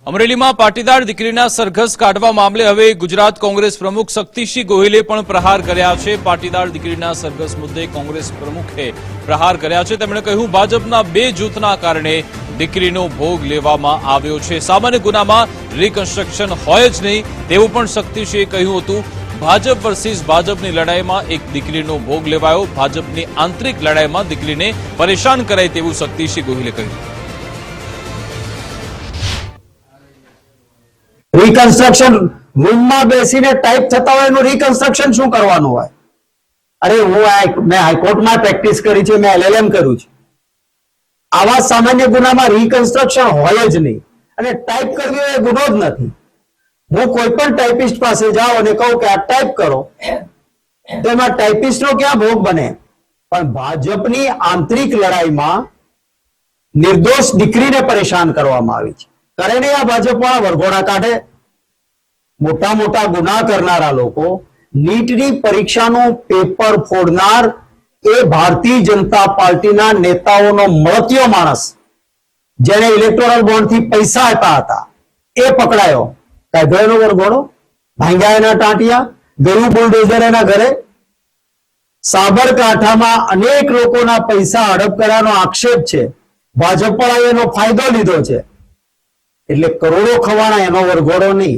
અમરેલીમાં પાટીદાર દીકરીના સરઘસ કાઢવા મામલે હવે ગુજરાત કોંગ્રેસ પ્રમુખ શક્તિસિંહ ગોહિલે પણ પ્રહાર કર્યા છે। પાટીદાર દીકરીના સરઘસ મુદ્દે કોંગ્રેસ પ્રમુખે પ્રહાર કર્યા છે। તેમણે કહ્યું ભાજપના બે જૂથના કારણે દીકરીનો ભોગ લેવામાં આવ્યો છે। સામાન્ય ગુનામાં રિકન્સ્ટ્રક્શન હોય જ નહીં તેવું પણ શક્તિસિંહે કહ્યું હતું। ભાજપ વર્સિસ ભાજપની લડાઈમાં એક દીકરીનો ભોગ લેવાયો। ભાજપની આંતરિક લડાઈમાં દીકરીને પરેશાન કરાય તેવું શક્તિસિંહ ગોહિલે કહ્યું। रिकन्स्ट्रक्शन रूम में बेसीने टाइप थता होय एनु रिकन्स्ट्रक्शन शुं करवानुं होय? अरे मैं हाईकोर्ट में प्रेक्टिस करी छे, मैं एलएलएम करूं छुं। आवा सामान्य गुना में रिकन्स्ट्रक्शन होय ज नहीं अने टाइप करवी ए गुनो ज नथी। हूँ कोई पण टाइपिस्ट पासे जाऊं अने कहूं के आ टाइप करो तो एमां टाइपिस्टनो क्या भोग बने? पण भाजपनी आंतरिक लड़ाईमां निर्दोष दीकरीने परेशान करवामां आवी छे। करे नहीं आ भाजपवाळा वरघोड़ा काढे। मोटा मोटा गुना करनारा लोको नीटनी परीक्षानो पेपर फोड़नार ए भारतीय जनता पार्टीना नेताओनो मळतियो माणस जेने इलेक्टोरल बॉन्ड थी पैसा आप्या हता ए पकड़ायो। काढ्यो एनो वरघोड़ो, भांग्या एना टांटिया, गयुं बुलडोजर एना घरे। साबरकांठामां अनेक लोकोना पैसा हड़प कर्यानो आक्षेप छे। भाजपवाळाए एनो फायदो लीधो छे એટલે કરોડો ખવાના એનો વરઘોડો નહીં।